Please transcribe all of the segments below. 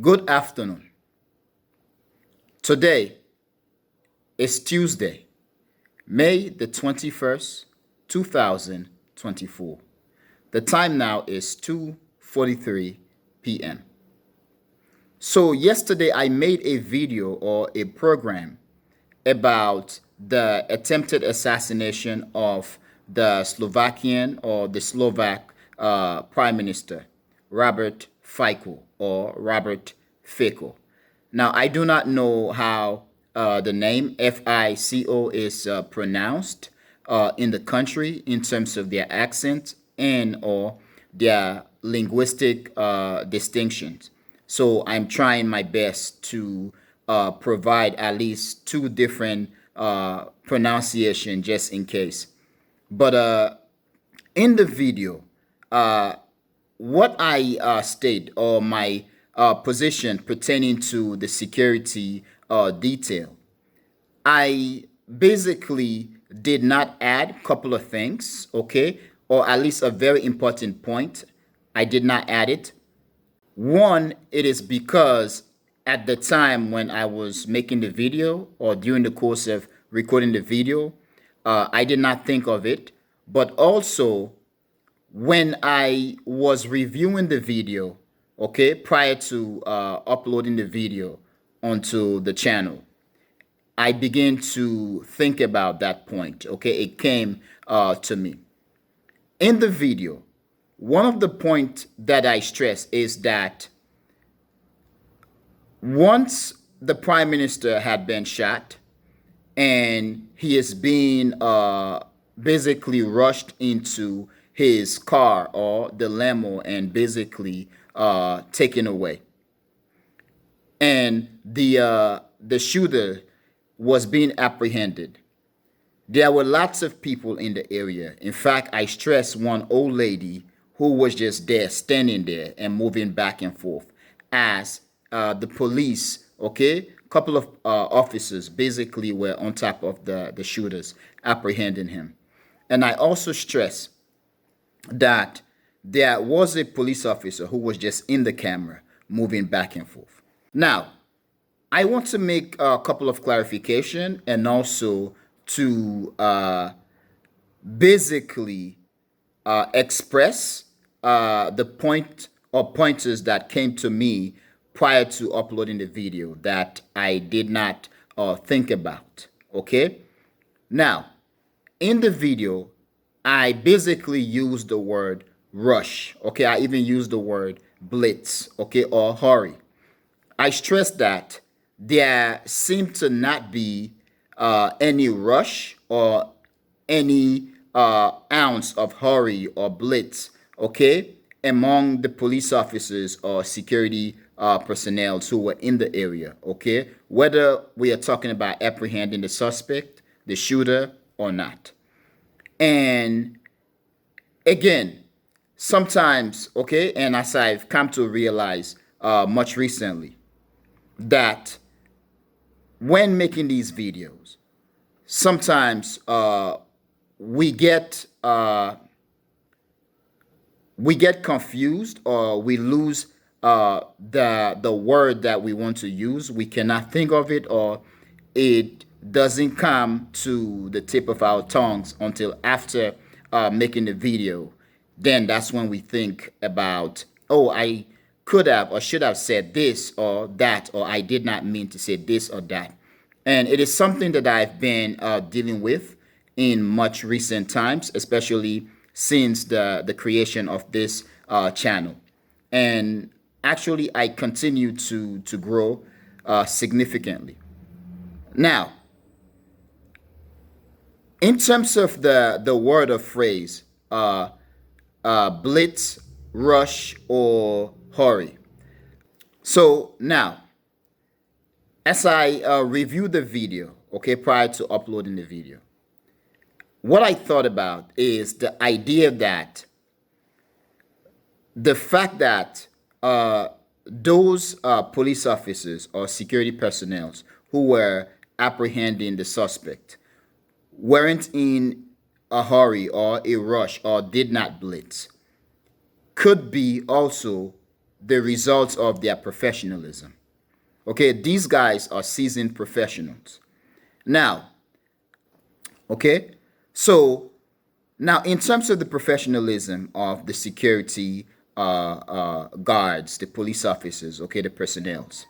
Good afternoon. Today is Tuesday, May the 21st, 2024. The time now is 2:43 p.m. So yesterday I made a video or a program about the attempted assassination of the Slovakian or the Slovak Prime Minister, Robert Fico or Robert Fico. Now, I do not know how the name FICO is pronounced in the country in terms of their accent and or their linguistic distinctions. So I'm trying my best to provide at least two different pronunciation just in case. But in the video, uh, what I state or my position pertaining to the security detail, I basically did not add a couple of things, okay, or at least a very important point. I did not add it. One, it is because at the time when I was making the video or during the course of recording the video, I did not think of it. But also, when I was reviewing the video, okay, prior to uploading the video onto the channel, I began to think about that point, okay? It came to me. In the video, one of the points that I stress is that once the prime minister had been shot and he is being basically rushed into his car or the limo and basically taken away, and the shooter was being apprehended. There were lots of people in the area. In fact, I stress one old lady who was just there, standing there and moving back and forth as the police, okay, couple of officers basically were on top of the shooters, apprehending him. And I also stress that there was a police officer who was just in the camera moving back and forth. Now, I want to make a couple of clarification and also to basically express the point or pointers that came to me prior to uploading the video that I did not think about. Okay. Now, in the video, I basically used the word rush. Okay. I even used the word blitz. Okay. Or hurry. I stress that there seemed to not be any rush or any ounce of hurry or blitz, okay, among the police officers or security personnel who were in the area, okay, whether we are talking about apprehending the suspect, the shooter, or not. And again, sometimes, okay, and as I've come to realize much recently, that when making these videos, sometimes we get confused or we lose the word that we want to use. We cannot think of it, or it doesn't come to the tip of our tongues until after making the video. Then that's when we think about, oh, I could have or should have said this or that, or I did not mean to say this or that. And it is something that I've been dealing with in much recent times, especially since the creation of this channel. And actually, I continue to grow significantly. Now, in terms of the word or phrase, blitz, rush, or hurry. So now, as I review the video, okay, prior to uploading the video, what I thought about is the idea that the fact that those police officers or security personnel who were apprehending the suspect weren't in a hurry or a rush or did not blitz could be also the results of their professionalism. Okay, these guys are seasoned professionals. Now, okay, so now in terms of the professionalism of the security guards, the police officers, okay, the personnels,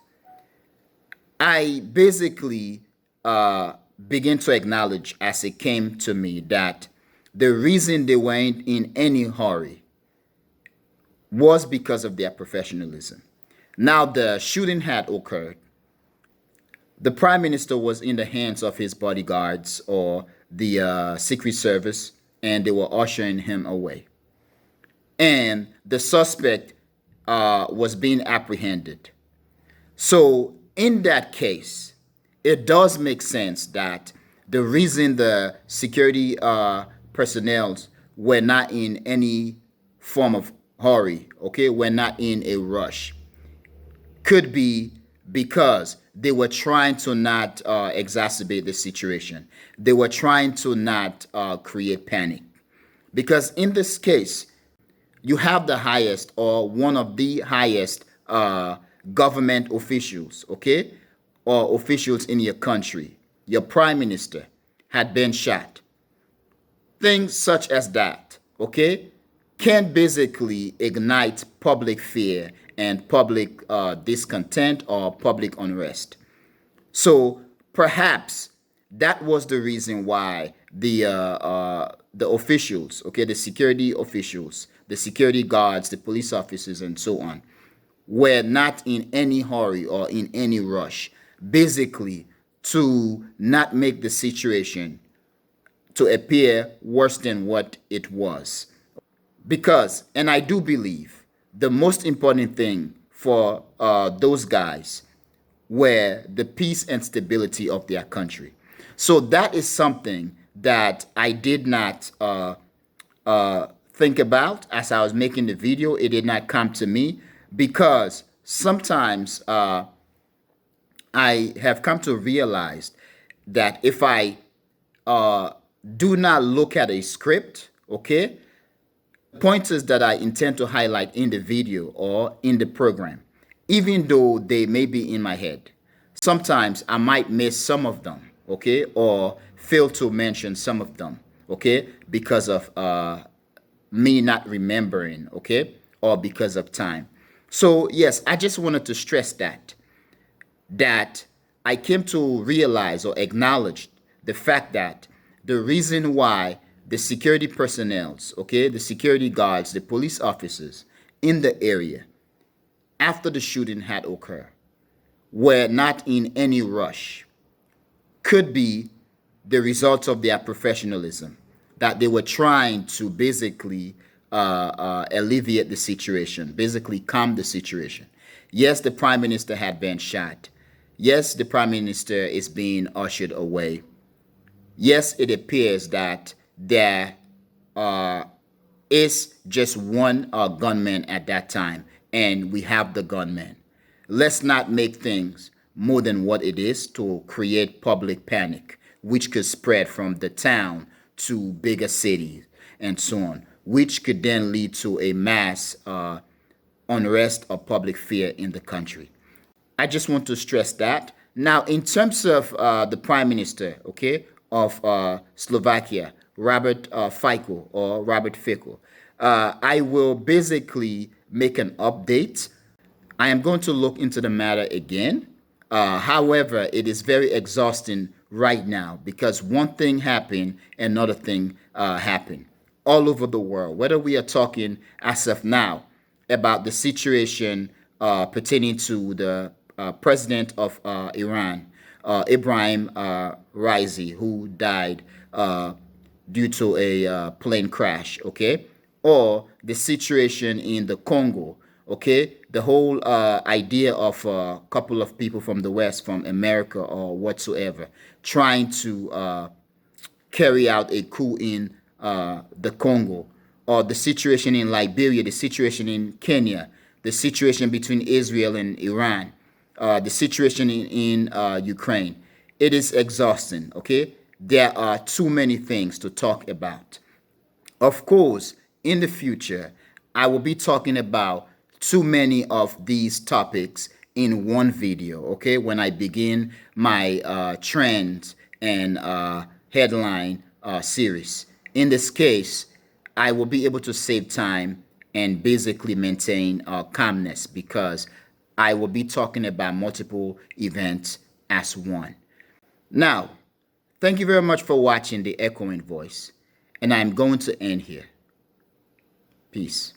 I basically begin to acknowledge as it came to me that the reason they weren't in any hurry was because of their professionalism. Now, the shooting had occurred. The prime minister was in the hands of his bodyguards or the Secret Service, and they were ushering him away. And the suspect was being apprehended. So, in that case, it does make sense that the reason the security personnel were not in any form of hurry, okay, were not in a rush, could be because they were trying to not exacerbate the situation. They were trying to not create panic. Because in this case, you have the highest or one of the highest government officials, okay, or officials in your country. Your prime minister had been shot. Things such as that, okay, can basically ignite public fear and public discontent or public unrest. So perhaps that was the reason why the officials, okay, the security officials, the security guards, the police officers, and so on, were not in any hurry or in any rush, basically to not make the situation to appear worse than what it was. Because, and I do believe, the most important thing for those guys were the peace and stability of their country. So that is something that I did not think about as I was making the video. It did not come to me because sometimes I have come to realize that if I do not look at a script, okay, pointers that I intend to highlight in the video or in the program, even though they may be in my head, sometimes I might miss some of them, okay, or fail to mention some of them, okay, because of me not remembering, okay, or because of time. So yes, I just wanted to stress that I came to realize or acknowledge the fact that the reason why the security personnel, okay, the security guards, the police officers in the area after the shooting had occurred were not in any rush could be the result of their professionalism, that they were trying to basically alleviate the situation, basically calm the situation. Yes, the prime minister had been shot. Yes, the prime minister is being ushered away. Yes, it appears that there is just one gunman at that time, and we have the gunman. Let's not make things more than what it is to create public panic, which could spread from the town to bigger cities and so on, which could then lead to a mass unrest or public fear in the country. I just want to stress that. Now, in terms of the prime minister, okay, of Slovakia, Robert Fico or Robert Fico, I will basically make an update. I am going to look into the matter again. However, it is very exhausting right now because one thing happened, another thing happened all over the world. Whether we are talking as of now about the situation pertaining to the president of Iran, Ibrahim Raisi, who died due to a plane crash, okay? Or the situation in the Congo, okay? The whole idea of a couple of people from the West, from America or whatsoever, trying to carry out a coup in the Congo, or the situation in Liberia, the situation in Kenya, the situation between Israel and Iran, the situation in Ukraine. It is exhausting, okay? There are too many things to talk about. Of course, in the future, I will be talking about too many of these topics in one video, okay? When I begin my trend and headline series. In this case, I will be able to save time and basically maintain calmness because I will be talking about multiple events as one. Now, thank you very much for watching the Echoing Voice, and I'm going to end here. Peace.